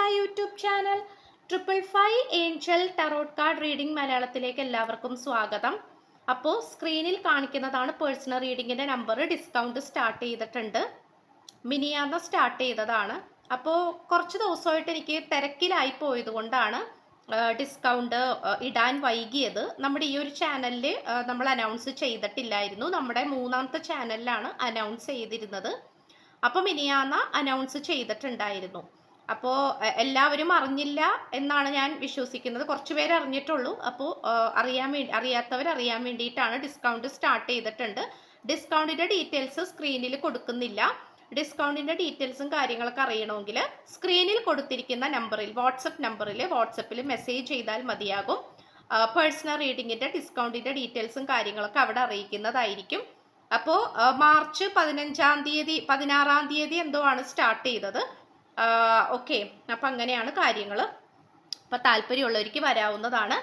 My YouTube channel 555 Angel tarot card reading മലയാളത്തിലേക്ക് എല്ലാവർക്കും സ്വാഗതം. അപ്പോൾ സ്ക്രീനിൽ കാണിക്കുന്നതാണ് പേഴ്സണൽ റീഡിങ്ങിൻ്റെ നമ്പർ. ഡിസ്കൗണ്ട് സ്റ്റാർട്ട് ചെയ്തിട്ടുണ്ട്. മിനിയാന്ന് സ്റ്റാർട്ട് ചെയ്തതാണ്. അപ്പോൾ കുറച്ച് ദിവസമായിട്ട് എനിക്ക് തിരക്കിലായി പോയത് കൊണ്ടാണ് ഡിസ്കൗണ്ട് ഇടാൻ വൈകിയത്. നമ്മുടെ ഈ ഒരു ചാനലിൽ നമ്മൾ അനൗൺസ് ചെയ്തിട്ടില്ലായിരുന്നു. നമ്മുടെ മൂന്നാമത്തെ ചാനലിലാണ് അനൗൺസ് ചെയ്തിരുന്നത്. അപ്പോൾ മിനിയാന്ന് അനൗൺസ് ചെയ്തിട്ടുണ്ടായിരുന്നു. അപ്പോൾ എല്ലാവരും അറിഞ്ഞില്ല എന്നാണ് ഞാൻ വിശ്വസിക്കുന്നത്. കുറച്ച് പേര് അറിഞ്ഞിട്ടുള്ളൂ. അപ്പോൾ അറിയാത്തവർ അറിയാൻ വേണ്ടിയിട്ടാണ് ഡിസ്കൗണ്ട് സ്റ്റാർട്ട് ചെയ്തിട്ടുണ്ട്. ഡിസ്കൗണ്ടിൻ്റെ ഡീറ്റെയിൽസ് സ്ക്രീനിൽ കൊടുക്കുന്നില്ല. ഡിസ്കൗണ്ടിൻ്റെ ഡീറ്റെയിൽസും കാര്യങ്ങളൊക്കെ അറിയണമെങ്കിൽ സ്ക്രീനിൽ കൊടുത്തിരിക്കുന്ന നമ്പറിൽ വാട്സപ്പിൽ മെസ്സേജ് ചെയ്താൽ മതിയാകും. പേഴ്സണൽ റീഡിങ്ങിൻ്റെ ഡിസ്കൗണ്ടിൻ്റെ ഡീറ്റെയിൽസും കാര്യങ്ങളൊക്കെ അവിടെ അറിയിക്കുന്നതായിരിക്കും. അപ്പോൾ മാർച്ച് 16-ാം തീയതി എന്തോ ആണ് സ്റ്റാർട്ട് ചെയ്തത്. ഓക്കെ, അപ്പം അങ്ങനെയാണ് കാര്യങ്ങൾ. അപ്പം താല്പര്യമുള്ളവർക്ക് വരാവുന്നതാണ്.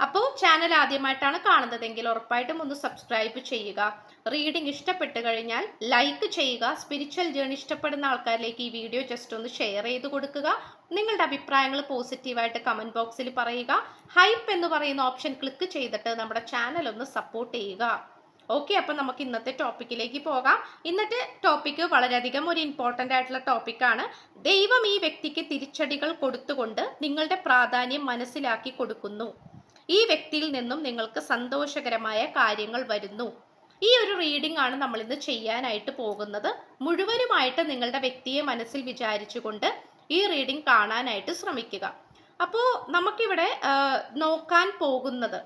അപ്പോൾ ചാനൽ ആദ്യമായിട്ടാണ് കാണുന്നതെങ്കിൽ ഉറപ്പായിട്ടും ഒന്ന് സബ്സ്ക്രൈബ് ചെയ്യുക. റീഡിംഗ് ഇഷ്ടപ്പെട്ട് കഴിഞ്ഞാൽ ലൈക്ക് ചെയ്യുക. സ്പിരിച്വൽ ജേർണി ഇഷ്ടപ്പെടുന്ന ആൾക്കാരിലേക്ക് ഈ വീഡിയോ ജസ്റ്റ് ഒന്ന് ഷെയർ ചെയ്ത് കൊടുക്കുക. നിങ്ങളുടെ അഭിപ്രായങ്ങൾ പോസിറ്റീവായിട്ട് കമൻറ്റ് ബോക്സിൽ പറയുക. ഹൈപ്പ് എന്ന് പറയുന്ന ഓപ്ഷൻ ക്ലിക്ക് ചെയ്തിട്ട് നമ്മുടെ ചാനൽ ഒന്ന് സപ്പോർട്ട് ചെയ്യുക. ഓക്കെ, അപ്പം നമുക്ക് ഇന്നത്തെ ടോപ്പിക്കിലേക്ക് പോകാം. ഇന്നത്തെ ടോപ്പിക്ക് വളരെയധികം ഒരു ഇമ്പോർട്ടൻ്റ് ആയിട്ടുള്ള ടോപ്പിക്കാണ്. ദൈവം ഈ വ്യക്തിക്ക് തിരിച്ചടികൾ കൊടുത്തുകൊണ്ട് നിങ്ങളുടെ പ്രാധാന്യം മനസ്സിലാക്കി കൊടുക്കുന്നു. ഈ വ്യക്തിയിൽ നിന്നും നിങ്ങൾക്ക് സന്തോഷകരമായ കാര്യങ്ങൾ വരുന്നു. ഈ ഒരു റീഡിംഗ് ആണ് നമ്മൾ ഇന്ന് ചെയ്യാനായിട്ട് പോകുന്നത്. മുഴുവനുമായിട്ട് നിങ്ങളുടെ വ്യക്തിയെ മനസ്സിൽ വിചാരിച്ചുകൊണ്ട് ഈ റീഡിംഗ് കാണാനായിട്ട് ശ്രമിക്കുക. അപ്പോൾ നമുക്കിവിടെ നോക്കാൻ പോകുന്നത്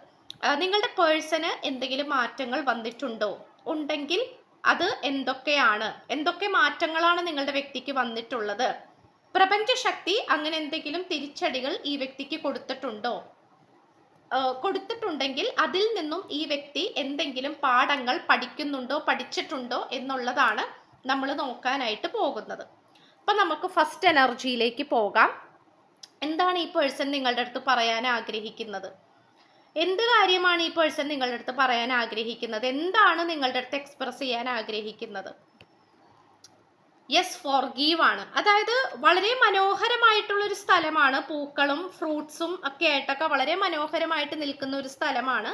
നിങ്ങളുടെ പേഴ്സണ് എന്തെങ്കിലും മാറ്റങ്ങൾ വന്നിട്ടുണ്ടോ, ഉണ്ടെങ്കിൽ അത് എന്തൊക്കെ മാറ്റങ്ങളാണ് നിങ്ങളുടെ വ്യക്തിക്ക് വന്നിട്ടുള്ളത്. പ്രപഞ്ചശക്തി അങ്ങനെ എന്തെങ്കിലും തിരിച്ചടികൾ ഈ വ്യക്തിക്ക് കൊടുത്തിട്ടുണ്ടെങ്കിൽ അതിൽ നിന്നും ഈ വ്യക്തി എന്തെങ്കിലും പാഠങ്ങൾ പഠിച്ചിട്ടുണ്ടോ എന്നുള്ളതാണ് നമ്മൾ നോക്കാനായിട്ട് പോകുന്നത്. അപ്പം നമുക്ക് ഫസ്റ്റ് എനർജിയിലേക്ക് പോകാം. എന്താണ് ഈ പേഴ്സൺ നിങ്ങളുടെ അടുത്ത് പറയാൻ ആഗ്രഹിക്കുന്നത്? എന്ത് കാര്യമാണ് ഈ പേഴ്സൺ നിങ്ങളുടെ അടുത്ത് പറയാൻ ആഗ്രഹിക്കുന്നത്? എന്താണ് നിങ്ങളുടെ അടുത്ത് എക്സ്പ്രസ് ചെയ്യാൻ ആഗ്രഹിക്കുന്നത്? യെസ്, ഫോർഗീവ് ആണ്. അതായത് വളരെ മനോഹരമായിട്ടുള്ള ഒരു സ്ഥലമാണ്. പൂക്കളും ഫ്രൂട്ട്സും ഒക്കെ ആയിട്ടൊക്കെ വളരെ മനോഹരമായിട്ട് നിൽക്കുന്ന ഒരു സ്ഥലമാണ്.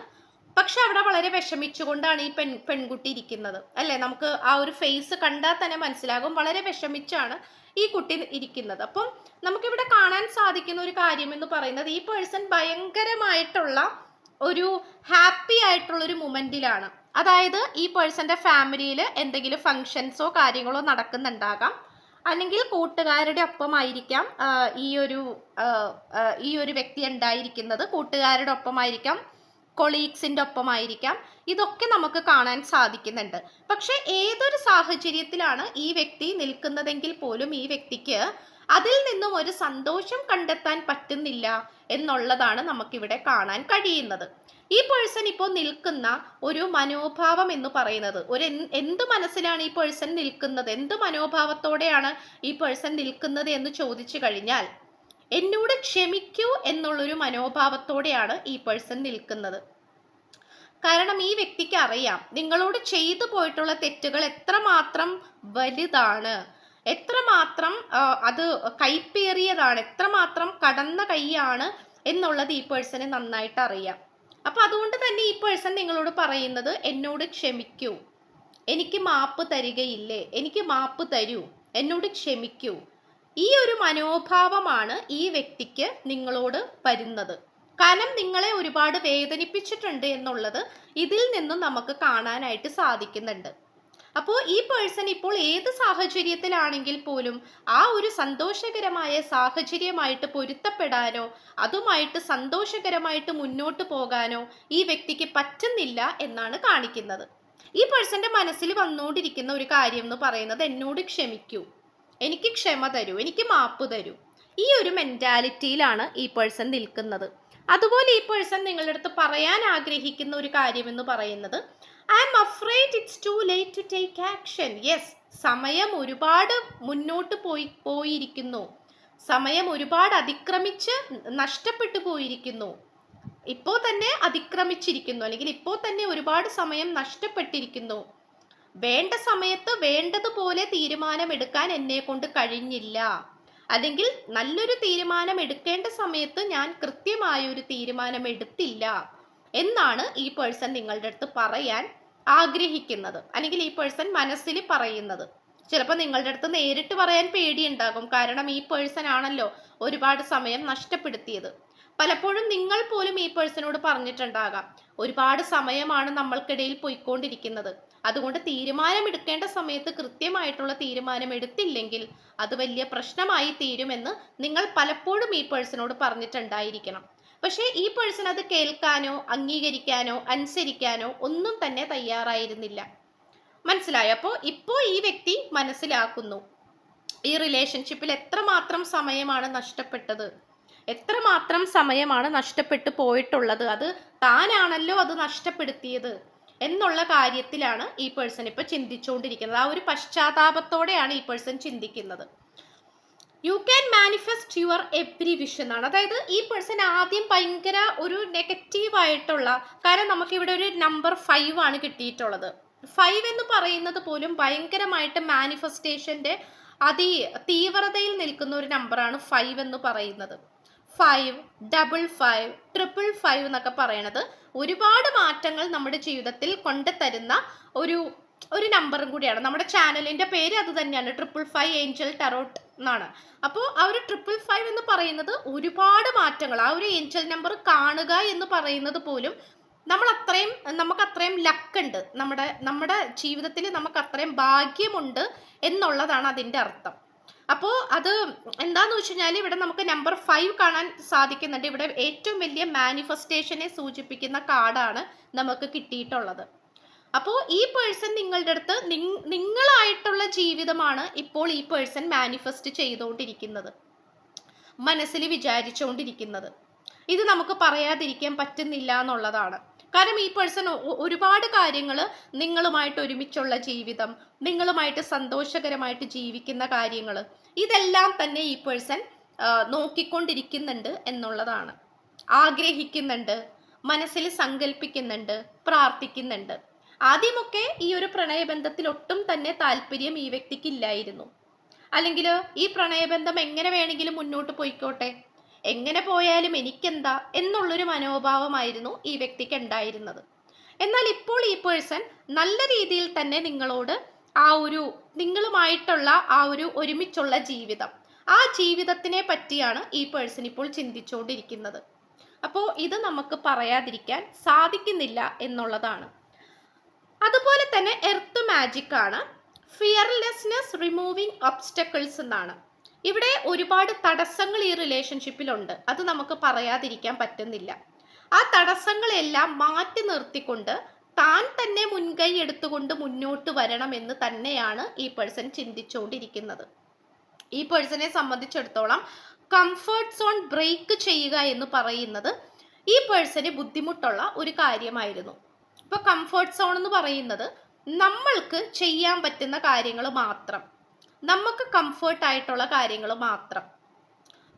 പക്ഷെ അവിടെ വളരെ വിഷമിച്ചുകൊണ്ടാണ് ഈ പെൺകുട്ടി ഇരിക്കുന്നത്, അല്ലേ? നമുക്ക് ആ ഒരു ഫേസ് കണ്ടാൽ തന്നെ മനസ്സിലാകും. വളരെ വിഷമിച്ചാണ് ഈ കുട്ടി ഇരിക്കുന്നത്. അപ്പം നമുക്കിവിടെ കാണാൻ സാധിക്കുന്ന ഒരു കാര്യം എന്ന് പറയുന്നത് ഈ പേഴ്സൺ ഭയങ്കരമായിട്ടുള്ള ഒരു ഹാപ്പി ആയിട്ടുള്ള ഒരു മൊമെന്റിലാണ്. അതായത് ഈ പേഴ്സന്റെ ഫാമിലിയിൽ എന്തെങ്കിലും ഫങ്ഷൻസോ കാര്യങ്ങളോ നടക്കുന്നുണ്ടാകാം, അല്ലെങ്കിൽ കൂട്ടുകാരുടെ ഒപ്പമായിരിക്കാം ഈ ഒരു വ്യക്തി ഉണ്ടായിരിക്കുന്നത്. കൂട്ടുകാരുടെ ഒപ്പമായിരിക്കാം, കൊളീഗ്സിന്റെ ഒപ്പമായിരിക്കാം. ഇതൊക്കെ നമുക്ക് കാണാൻ സാധിക്കുന്നുണ്ട്. പക്ഷെ ഏതൊരു സാഹചര്യത്തിലാണ് ഈ വ്യക്തി നിൽക്കുന്നതെങ്കിൽ പോലും ഈ വ്യക്തിക്ക് അതിൽ നിന്നും ഒരു സന്തോഷം കണ്ടെത്താൻ പറ്റുന്നില്ല എന്നുള്ളതാണ് നമുക്കിവിടെ കാണാൻ കഴിയുന്നത്. ഈ പേഴ്സൺ ഇപ്പോൾ നിൽക്കുന്ന ഒരു മനോഭാവം എന്ന് പറയുന്നത് എന്ത് മനസ്സിലാണ് ഈ പേഴ്സൺ നിൽക്കുന്നത്, എന്ത് മനോഭാവത്തോടെയാണ് ഈ പേഴ്സൺ നിൽക്കുന്നത് എന്ന് ചോദിച്ചു കഴിഞ്ഞാൽ, എന്നോട് ക്ഷമിക്കൂ എന്നുള്ളൊരു മനോഭാവത്തോടെയാണ് ഈ പേഴ്സൺ നിൽക്കുന്നത്. കാരണം ഈ വ്യക്തിക്ക് അറിയാം നിങ്ങളോട് ചെയ്തു പോയിട്ടുള്ള തെറ്റുകൾ എത്രമാത്രം വലുതാണ്, എത്രമാത്രം അത് കൈപ്പേറിയതാണ്, എത്രമാത്രം കടന്ന കൈയാണ് എന്നുള്ളത് ഈ പേഴ്സണ് നന്നായിട്ട് അറിയാം. അപ്പൊ അതുകൊണ്ട് തന്നെ ഈ പേഴ്സൺ നിങ്ങളോട് പറയുന്നത് എന്നോട് ക്ഷമിക്കൂ, എനിക്ക് മാപ്പ് തരികയില്ലേ, എനിക്ക് മാപ്പ് തരൂ, എന്നോട് ക്ഷമിക്കൂ. ഈ ഒരു മനോഭാവമാണ് ഈ വ്യക്തിക്ക് നിങ്ങളോട് വരുന്നത്. കാരണം നിങ്ങളെ ഒരുപാട് വേദനിപ്പിച്ചിട്ടുണ്ട് എന്നുള്ളത് ഇതിൽ നിന്നും നമുക്ക് കാണാനായിട്ട് സാധിക്കുന്നുണ്ട്. അപ്പോൾ ഈ പേഴ്സൺ ഇപ്പോൾ ഏത് സാഹചര്യത്തിലാണെങ്കിൽ പോലും ആ ഒരു സന്തോഷകരമായ സാഹചര്യമായിട്ട് പൊരുത്തപ്പെടാനോ അതുമായിട്ട് സന്തോഷകരമായിട്ട് മുന്നോട്ട് പോകാനോ ഈ വ്യക്തിക്ക് പറ്റുന്നില്ല എന്നാണ് കാണിക്കുന്നത്. ഈ പേഴ്സന്റെ മനസ്സിൽ വന്നുകൊണ്ടിരിക്കുന്ന ഒരു കാര്യം എന്ന് പറയുന്നത് എന്നോട് ക്ഷമിക്കൂ, എനിക്ക് ക്ഷമ തരൂ, എനിക്ക് മാപ്പ് തരൂ. ഈ ഒരു മെന്റാലിറ്റിയിലാണ് ഈ പേഴ്സൺ നിൽക്കുന്നത്. അതുപോലെ ഈ പേഴ്സൺ നിങ്ങളുടെ അടുത്ത് പറയാൻ ആഗ്രഹിക്കുന്ന ഒരു കാര്യം എന്ന് പറയുന്നത് I am afraid it's too late to take action. Yes, സമയം ഒരുപാട് മുന്നോട്ട് പോയിരിക്കുന്നു, സമയം ഒരുപാട് അതിക്രമിച്ച് നഷ്ടപ്പെട്ടു പോയിരിക്കുന്നു, ഇപ്പോൾ തന്നെ അതിക്രമിച്ചിരിക്കുന്നു, അല്ലെങ്കിൽ ഇപ്പോൾ തന്നെ ഒരുപാട് സമയം നഷ്ടപ്പെട്ടിരിക്കുന്നു. വേണ്ട സമയത്ത് വേണ്ടതുപോലെ തീരുമാനമെടുക്കാൻ എന്നെ കൊണ്ട് കഴിഞ്ഞില്ല. അല്ലെങ്കിൽ നല്ലൊരു തീരുമാനം എടുക്കേണ്ട സമയത്ത് ഞാൻ കൃത്യമായ ഒരു തീരുമാനം എടുത്തില്ല എന്നാണ് ഈ പേഴ്സൺ നിങ്ങളുടെ അടുത്ത് പറയാൻ ആഗ്രഹിക്കുന്നത്, അല്ലെങ്കിൽ ഈ പേഴ്സൺ മനസ്സിൽ പറയുന്നത്. ചിലപ്പോൾ നിങ്ങളുടെ അടുത്ത് നേരിട്ട് പറയാൻ പേടിയുണ്ടാകും, കാരണം ഈ പേഴ്സൺ ആണല്ലോ ഒരുപാട് സമയം നഷ്ടപ്പെടുത്തിയത്. പലപ്പോഴും നിങ്ങൾ പോലും ഈ പേഴ്സണോട് പറഞ്ഞിട്ടുണ്ടാകാം, ഒരുപാട് സമയമാണ് നമ്മൾക്കിടയിൽ പോയിക്കൊണ്ടിരിക്കുന്നത്, അതുകൊണ്ട് തീരുമാനം എടുക്കേണ്ട സമയത്ത് കൃത്യമായിട്ടുള്ള തീരുമാനം എടുത്തില്ലെങ്കിൽ അത് വലിയ പ്രശ്നമായി തീരുമെന്ന് നിങ്ങൾ പലപ്പോഴും ഈ പേഴ്സണോട് പറഞ്ഞിട്ടുണ്ടായിരിക്കണം. പക്ഷേ ഈ പേഴ്സൺ അത് കേൾക്കാനോ അംഗീകരിക്കാനോ അനുസരിക്കാനോ ഒന്നും തന്നെ തയ്യാറായിരുന്നില്ല. മനസ്സിലായോ? ഇപ്പോൾ ഈ വ്യക്തി മനസ്സിലാക്കുന്നു ഈ റിലേഷൻഷിപ്പിൽ എത്രമാത്രം സമയമാണ് നഷ്ടപ്പെട്ടത്, എത്രമാത്രം സമയമാണ് നഷ്ടപ്പെട്ടു പോയിട്ടുള്ളത്, അത് താനാണല്ലോ അത് നഷ്ടപ്പെടുത്തിയത് എന്നുള്ള കാര്യത്തിലാണ് ഈ പേഴ്സൺ ഇപ്പൊ ചിന്തിച്ചുകൊണ്ടിരിക്കുന്നത്. ആ ഒരു പശ്ചാത്താപത്തോടെയാണ് ഈ പേഴ്സൺ ചിന്തിക്കുന്നത്. You can manifest your every wish എന്നാണ്. അതായത് ഈ പേഴ്സൺ ആദ്യം ഭയങ്കര ഒരു നെഗറ്റീവ് ആയിട്ടുള്ള, കാരണം നമുക്കിവിടെ ഒരു നമ്പർ 5 ആണ് കിട്ടിയിട്ടുള്ളത്. 5 എന്ന് പറയുന്നത് പോലും ഭയങ്കരമായിട്ട് മാനിഫെസ്റ്റേഷന്റെ തീവ്രതയിൽ നിൽക്കുന്ന ഒരു നമ്പറാണ് 5 എന്ന് പറയുന്നത്. 5, 55, 555 എന്നൊക്കെ പറയണത് ഒരുപാട് മാറ്റങ്ങൾ നമ്മുടെ ജീവിതത്തിൽ കൊണ്ടുതരുന്ന ഒരു നമ്പറും കൂടിയാണ്. നമ്മുടെ ചാനലിന്റെ പേര് അത് തന്നെയാണ്, 555 ഏഞ്ചൽ ടാരോട്ട് എന്നാണ്. അപ്പോൾ ആ ഒരു 555 എന്ന് പറയുന്നത് ഒരുപാട് മാറ്റങ്ങൾ, ആ ഒരു ഏഞ്ചൽ നമ്പർ കാണുക എന്ന് പറയുന്നത് പോലും നമുക്ക് അത്രയും ലക്ക് ഉണ്ട്, നമ്മുടെ ജീവിതത്തിൽ നമുക്ക് അത്രയും ഭാഗ്യമുണ്ട് എന്നുള്ളതാണ് അതിന്റെ അർത്ഥം. അപ്പോൾ അത് എന്താന്ന് വെച്ച് കഴിഞ്ഞാൽ ഇവിടെ നമുക്ക് നമ്പർ 5 കാണാൻ സാധിക്കുന്നുണ്ട്. ഇവിടെ ഏറ്റവും വലിയ മാനിഫെസ്റ്റേഷനെ സൂചിപ്പിക്കുന്ന കാർഡാണ് നമുക്ക് കിട്ടിയിട്ടുള്ളത്. അപ്പോൾ ഈ പേഴ്സൺ നിങ്ങളുടെ അടുത്ത് നിങ്ങളായിട്ടുള്ള ജീവിതമാണ് ഇപ്പോൾ ഈ പേഴ്സൺ മാനിഫെസ്റ്റ് ചെയ്തുകൊണ്ടിരിക്കുന്നത്, മനസ്സിൽ വിചാരിച്ചുകൊണ്ടിരിക്കുന്നത്. ഇത് നമുക്ക് പറയാതിരിക്കാൻ പറ്റുന്നില്ല എന്നുള്ളതാണ്. കാരണം ഈ പേഴ്സൺ ഒരുപാട് കാര്യങ്ങൾ, നിങ്ങളുമായിട്ട് ഒരുമിച്ചുള്ള ജീവിതം, നിങ്ങളുമായിട്ട് സന്തോഷകരമായിട്ട് ജീവിക്കുന്ന കാര്യങ്ങൾ, ഇതെല്ലാം തന്നെ ഈ പേഴ്സൺ നോക്കിക്കൊണ്ടിരിക്കുന്നുണ്ട് എന്നുള്ളതാണ്. ആഗ്രഹിക്കുന്നുണ്ട്, മനസ്സിൽ സങ്കല്പിക്കുന്നുണ്ട്, പ്രാർത്ഥിക്കുന്നുണ്ട്. ആദ്യമൊക്കെ ഈ ഒരു പ്രണയബന്ധത്തിൽ ഒട്ടും തന്നെ താല്പര്യം ഈ വ്യക്തിക്ക് ഇല്ലായിരുന്നു. അല്ലെങ്കിൽ ഈ പ്രണയബന്ധം എങ്ങനെ വേണമെങ്കിലും മുന്നോട്ട് പോയിക്കോട്ടെ, എങ്ങനെ പോയാലും എനിക്കെന്താ എന്നുള്ളൊരു മനോഭാവമായിരുന്നു ഈ വ്യക്തിക്ക് ഉണ്ടായിരുന്നത്. എന്നാൽ ഇപ്പോൾ ഈ പേഴ്സൺ നല്ല രീതിയിൽ തന്നെ നിങ്ങളോട് നിങ്ങളുമായിട്ടുള്ള ഒരുമിച്ചുള്ള ജീവിതം, ആ ജീവിതത്തിനെ പറ്റിയാണ് ഈ പേഴ്സൺ ഇപ്പോൾ ചിന്തിച്ചുകൊണ്ടിരിക്കുന്നത്. അപ്പോൾ ഇത് നമുക്ക് പറയാതിരിക്കാൻ സാധിക്കുന്നില്ല എന്നുള്ളതാണ്. അതുപോലെ തന്നെ എർത്ത് മാജിക് ആണ്, ഫിയർലെസ്നെസ് റിമൂവിങ് ഒബ്സ്റ്റക്കിൾസ് എന്നാണ്. ഇവിടെ ഒരുപാട് തടസ്സങ്ങൾ ഈ റിലേഷൻഷിപ്പിലുണ്ട്, അത് നമുക്ക് പറയാതിരിക്കാൻ പറ്റുന്നില്ല. ആ തടസ്സങ്ങളെല്ലാം മാറ്റി നിർത്തിക്കൊണ്ട് താൻ തന്നെ മുൻകൈ എടുത്തുകൊണ്ട് മുന്നോട്ട് വരണമെന്ന് തന്നെയാണ് ഈ പേഴ്സൺ ചിന്തിച്ചുകൊണ്ടിരിക്കുന്നത്. ഈ പേഴ്സണെ സംബന്ധിച്ചിടത്തോളം കംഫർട്ട് സോൺ ബ്രേക്ക് ചെയ്യുക എന്ന് പറയുന്നത് ഈ പേഴ്സന് ബുദ്ധിമുട്ടുള്ള ഒരു കാര്യമായിരുന്നു. ഇപ്പൊ കംഫർട്ട് സോൺ എന്ന് പറയുന്നത് നമ്മൾക്ക് ചെയ്യാൻ പറ്റുന്ന കാര്യങ്ങൾ മാത്രം, നമുക്ക് കംഫർട്ട് ആയിട്ടുള്ള കാര്യങ്ങൾ മാത്രം,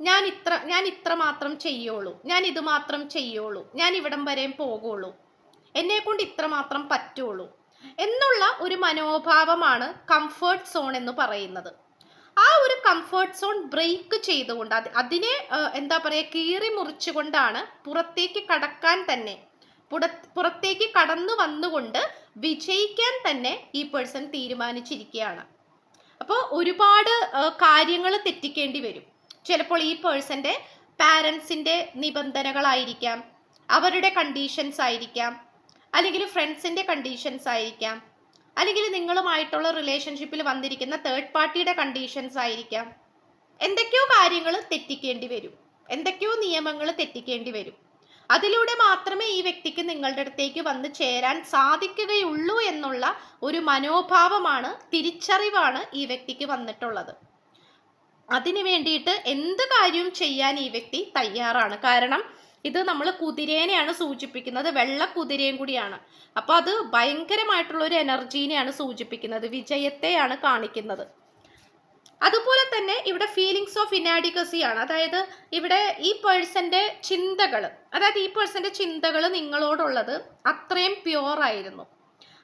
ഞാൻ ഇത്ര മാത്രം ചെയ്യുള്ളൂ, ഞാൻ ഇത് മാത്രം ചെയ്യുള്ളൂ, ഞാൻ ഇവിടം വരെയും പോകുള്ളൂ, എന്നെ കൊണ്ട് ഇത്ര മാത്രം പറ്റുള്ളൂ എന്നുള്ള ഒരു മനോഭാവമാണ് കംഫർട്ട് സോൺ എന്ന് പറയുന്നത്. ആ ഒരു കംഫർട്ട് സോൺ ബ്രേക്ക് ചെയ്തുകൊണ്ട് അതിനെ എന്താ പറയുക, കീറി മുറിച്ചുകൊണ്ടാണ് പുറത്തേക്ക് കടന്നു വന്നുകൊണ്ട് വിജയിക്കാൻ തന്നെ ഈ പേഴ്സൺ തീരുമാനിച്ചിരിക്കുകയാണ്. അപ്പോൾ ഒരുപാട് കാര്യങ്ങൾ തെറ്റിക്കേണ്ടി വരും. ചിലപ്പോൾ ഈ പേഴ്സന്റെ പാരൻസിന്റെ നിബന്ധനകളായിരിക്കാം, അവരുടെ കണ്ടീഷൻസ് ആയിരിക്കാം, അല്ലെങ്കിൽ ഫ്രണ്ട്സിന്റെ കണ്ടീഷൻസ് ആയിരിക്കാം, അല്ലെങ്കിൽ നിങ്ങളുമായിട്ടുള്ള റിലേഷൻഷിപ്പിൽ വന്നിരിക്കുന്ന തേർഡ് പാർട്ടിയുടെ കണ്ടീഷൻസ് ആയിരിക്കാം. എന്തൊക്കെയോ കാര്യങ്ങൾ തെറ്റിക്കേണ്ടി വരും, എന്തൊക്കെയോ നിയമങ്ങൾ തെറ്റിക്കേണ്ടി വരും. അതിലൂടെ മാത്രമേ ഈ വ്യക്തിക്ക് നിങ്ങളുടെ അടുത്തേക്ക് വന്ന് ചേരാൻ സാധിക്കുകയുള്ളൂ എന്നുള്ള ഒരു മനോഭാവമാണ്, തിരിച്ചറിവാണ് ഈ വ്യക്തിക്ക് വന്നിട്ടുള്ളത്. അതിനു വേണ്ടിയിട്ട് എന്ത് കാര്യവും ചെയ്യാൻ ഈ വ്യക്തി തയ്യാറാണ്. കാരണം ഇത് നമ്മൾ കുതിരേനെയാണ് സൂചിപ്പിക്കുന്നത്, വെള്ള കുതിരയും കൂടിയാണ്. അപ്പോൾ അത് ഭയങ്കരമായിട്ടുള്ള ഒരു എനർജീനെയാണ് സൂചിപ്പിക്കുന്നത്, വിജയത്തെയാണ് കാണിക്കുന്നത്. അതുപോലെ തന്നെ ഇവിടെ ഫീലിങ്സ് ഓഫ് ഇനാഡിക്വസി ആണ്. അതായത് ഇവിടെ ഈ പേഴ്സന്റെ ചിന്തകൾ നിങ്ങളോടുള്ളത് അത്രയും പ്യുവർ ആയിരുന്നു,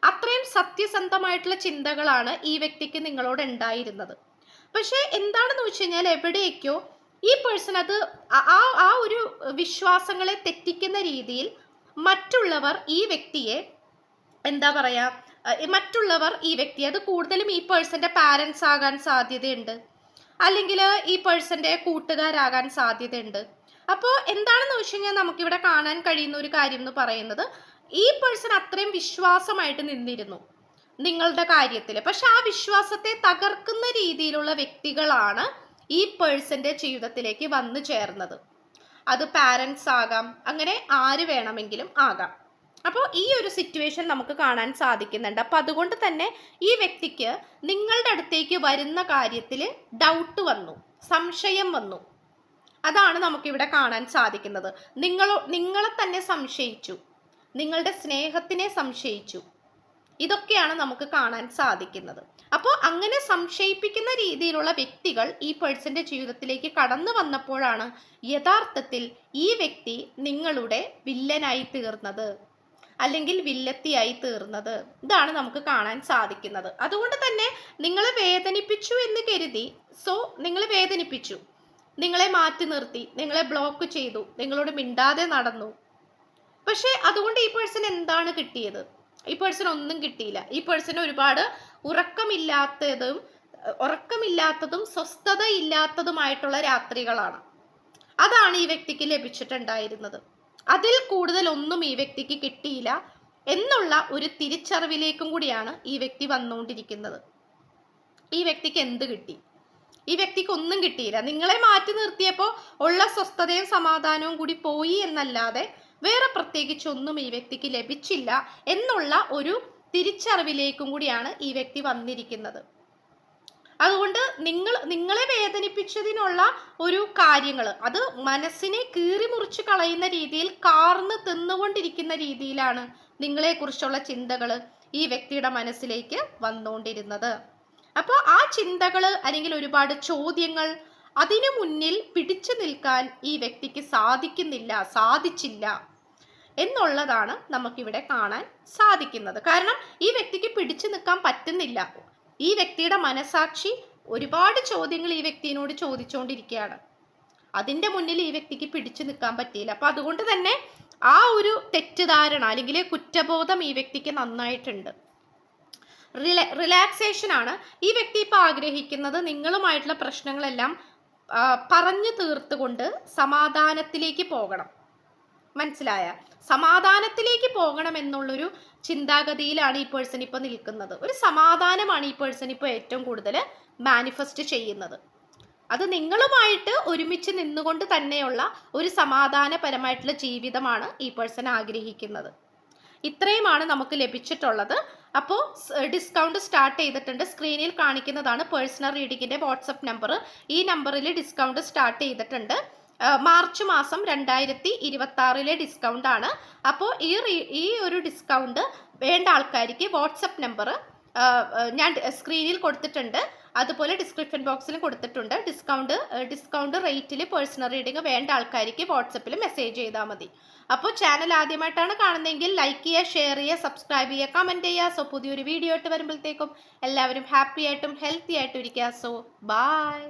അത്രയും സത്യസന്ധമായിട്ടുള്ള ചിന്തകളാണ് ഈ വ്യക്തിക്ക് നിങ്ങളോട് ഉണ്ടായിരുന്നത്. പക്ഷെ എന്താണെന്ന് വെച്ച് കഴിഞ്ഞാൽ എവിടെയൊക്കെയോ ഈ പേഴ്സൺ അത് ആ ഒരു വിശ്വാസങ്ങളെ തെറ്റിക്കുന്ന രീതിയിൽ മറ്റുള്ളവർ ഈ വ്യക്തിയെ എന്താ പറയാ, മറ്റുള്ളവർ ഈ വ്യക്തി, അത് കൂടുതലും ഈ പേഴ്സന്റെ പാരൻസ് ആകാൻ സാധ്യതയുണ്ട്, അല്ലെങ്കിൽ ഈ പേഴ്സന്റെ കൂട്ടുകാരാകാൻ സാധ്യതയുണ്ട്. അപ്പോൾ എന്താണെന്ന് വെച്ച് കഴിഞ്ഞാൽ നമുക്കിവിടെ കാണാൻ കഴിയുന്ന ഒരു കാര്യം എന്ന് പറയുന്നത്, ഈ പേഴ്സൺ അത്രയും വിശ്വാസമായിട്ട് നിന്നിരുന്നു നിങ്ങളുടെ കാര്യത്തിൽ. പക്ഷെ ആ വിശ്വാസത്തെ തകർക്കുന്ന രീതിയിലുള്ള വ്യക്തികളാണ് ഈ പേഴ്സന്റെ ജീവിതത്തിലേക്ക് വന്നു ചേർന്നത്. അത് പാരൻസ് ആകാം, അങ്ങനെ ആര് വേണമെങ്കിലും ആകാം. അപ്പോൾ ഈ ഒരു സിറ്റുവേഷൻ നമുക്ക് കാണാൻ സാധിക്കുന്നുണ്ട്. അപ്പോൾ അതുകൊണ്ട് തന്നെ ഈ വ്യക്തിക്ക് നിങ്ങളുടെ അടുത്തേക്ക് വരുന്ന കാര്യത്തിൽ ഡൗട്ട് വന്നു, സംശയം വന്നു. അതാണ് നമുക്കിവിടെ കാണാൻ സാധിക്കുന്നത്. നിങ്ങളെ തന്നെ സംശയിച്ചു, നിങ്ങളുടെ സ്നേഹത്തിനെ സംശയിച്ചു. ഇതൊക്കെയാണ് നമുക്ക് കാണാൻ സാധിക്കുന്നത്. അപ്പോൾ അങ്ങനെ സംശയിപ്പിക്കുന്ന രീതിയിലുള്ള വ്യക്തികൾ ഈ പേഴ്സന്റെ ജീവിതത്തിലേക്ക് കടന്നു വന്നപ്പോഴാണ് യഥാർത്ഥത്തിൽ ഈ വ്യക്തി നിങ്ങളുടെ വില്ലനായി തീർന്നത്, അല്ലെങ്കിൽ വില്ലത്തിയായി തീർന്നത്. ഇതാണ് നമുക്ക് കാണാൻ സാധിക്കുന്നത്. അതുകൊണ്ട് തന്നെ നിങ്ങളെ വേദനിപ്പിച്ചു എന്ന് കരുതി, നിങ്ങൾ വേദനിപ്പിച്ചു, നിങ്ങളെ മാറ്റി നിർത്തി, നിങ്ങളെ ബ്ലോക്ക് ചെയ്തു, നിങ്ങളോട് മിണ്ടാതെ നടന്നു. പക്ഷെ അതുകൊണ്ട് ഈ പേഴ്സൺ എന്താണ് കിട്ടിയത്? ഈ പേഴ്സൺ ഒന്നും കിട്ടിയില്ല. ഈ പേഴ്സൺ ഒരുപാട് ഉറക്കമില്ലാത്തതും സ്വസ്ഥതയില്ലാത്തതുമായിട്ടുള്ള രാത്രികളാണ്. അതാണ് ഈ വ്യക്തിക്ക് ലഭിച്ചിട്ടുണ്ടായിരുന്നത്. അതിൽ കൂടുതൽ ഒന്നും ഈ വ്യക്തിക്ക് കിട്ടിയില്ല എന്നുള്ള ഒരു തിരിച്ചറിവിലേക്കും കൂടിയാണ് ഈ വ്യക്തി വന്നുകൊണ്ടിരിക്കുന്നത്. ഈ വ്യക്തിക്ക് എന്ത് കിട്ടി? ഈ വ്യക്തിക്ക് ഒന്നും കിട്ടിയില്ല. നിങ്ങളെ മാറ്റി നിർത്തിയപ്പോൾ ഉള്ള സ്വസ്ഥതയും സമാധാനവും കൂടി പോയി എന്നല്ലാതെ വേറെ പ്രത്യേകിച്ച് ഒന്നും ഈ വ്യക്തിക്ക് ലഭിച്ചില്ല എന്നുള്ള ഒരു തിരിച്ചറിവിലേക്കും കൂടിയാണ് ഈ വ്യക്തി വന്നിരിക്കുന്നത്. അതുകൊണ്ട് നിങ്ങളെ വേദനിപ്പിച്ചതിനുള്ള ഒരു കാര്യങ്ങൾ, അത് മനസ്സിനെ കീറിമുറിച്ച് കളയുന്ന രീതിയിൽ, കാർന്ന് തിന്നുകൊണ്ടിരിക്കുന്ന രീതിയിലാണ് നിങ്ങളെക്കുറിച്ചുള്ള ചിന്തകൾ ഈ വ്യക്തിയുടെ മനസ്സിലേക്ക് വന്നുകൊണ്ടിരുന്നത്. അപ്പോൾ ആ ചിന്തകൾ അല്ലെങ്കിൽ ഒരുപാട് ചോദ്യങ്ങൾ, അതിനു മുന്നിൽ പിടിച്ചു നിൽക്കാൻ ഈ വ്യക്തിക്ക് സാധിച്ചില്ല എന്നുള്ളതാണ് നമുക്കിവിടെ കാണാൻ സാധിക്കുന്നത്. കാരണം ഈ വ്യക്തിക്ക് പിടിച്ചു നിൽക്കാൻ പറ്റുന്നില്ല. ഈ വ്യക്തിയുടെ മനസാക്ഷി ഒരുപാട് ചോദ്യങ്ങൾ ഈ വ്യക്തിയോട് ചോദിച്ചുകൊണ്ടിരിക്കുകയാണ്. അതിൻ്റെ മുന്നിൽ ഈ വ്യക്തിക്ക് പിടിച്ചു നിൽക്കാൻ പറ്റിയില്ല. അപ്പം അതുകൊണ്ട് തന്നെ ആ ഒരു തെറ്റിദ്ധാരണ അല്ലെങ്കിൽ കുറ്റബോധം ഈ വ്യക്തിക്ക് നന്നായിട്ടുണ്ട്. റിലാക്സേഷൻ ആണ് ഈ വ്യക്തി ഇപ്പോൾ ആഗ്രഹിക്കുന്നത്. നിങ്ങളുമായിട്ടുള്ള പ്രശ്നങ്ങളെല്ലാം പറഞ്ഞു തീർത്തുകൊണ്ട് സമാധാനത്തിലേക്ക് പോകണം. മനസ്സിലായ? സമാധാനത്തിലേക്ക് പോകണം എന്നുള്ളൊരു ചിന്താഗതിയിലാണ് ഈ പേഴ്സൺ ഇപ്പോൾ നിൽക്കുന്നത്. ഒരു സമാധാനമാണ് ഈ പേഴ്സൺ ഇപ്പോൾ ഏറ്റവും കൂടുതൽ മാനിഫെസ്റ്റ് ചെയ്യുന്നത്. അത് നിങ്ങളുമായിട്ട് ഒരുമിച്ച് നിന്നുകൊണ്ട് തന്നെയുള്ള ഒരു സമാധാനപരമായിട്ടുള്ള ജീവിതമാണ് ഈ പേഴ്സൺ ആഗ്രഹിക്കുന്നത്. ഇത്രയുമാണ് നമുക്ക് ലഭിച്ചിട്ടുള്ളത്. അപ്പോൾ ഡിസ്കൗണ്ട് സ്റ്റാർട്ട് ചെയ്തിട്ടുണ്ട്. സ്ക്രീനിൽ കാണിക്കുന്നതാണ് പേഴ്സണൽ റീഡിങ്ങിൻ്റെ വാട്സപ്പ് നമ്പർ. ഈ നമ്പറിൽ ഡിസ്കൗണ്ട് സ്റ്റാർട്ട് ചെയ്തിട്ടുണ്ട്. മാർച്ച് മാസം 2026 ഡിസ്കൗണ്ട് ആണ്. അപ്പോൾ ഈ ഒരു ഡിസ്കൗണ്ട് വേണ്ട ആൾക്കാർക്ക് വാട്സപ്പ് നമ്പർ ഞാൻ സ്ക്രീനിൽ കൊടുത്തിട്ടുണ്ട്, അതുപോലെ ഡിസ്ക്രിപ്ഷൻ ബോക്സിലും കൊടുത്തിട്ടുണ്ട്. ഡിസ്കൗണ്ട് റേറ്റിൽ പേഴ്സണൽ റീഡിങ് വേണ്ട ആൾക്കാർക്ക് വാട്സപ്പിൽ മെസ്സേജ് ചെയ്താൽ മതി. അപ്പോൾ ചാനൽ ആദ്യമായിട്ടാണ് കാണുന്നതെങ്കിൽ ലൈക്ക് ചെയ്യുക, ഷെയർ ചെയ്യുക, സബ്സ്ക്രൈബ് ചെയ്യുക, കമൻറ്റ് ചെയ്യുക. സോ പുതിയൊരു വീഡിയോ ആയിട്ട് വരുമ്പോഴത്തേക്കും എല്ലാവരും ഹാപ്പി ആയിട്ടും ഹെൽത്തി ആയിട്ടും ഇരിക്കുക. So by.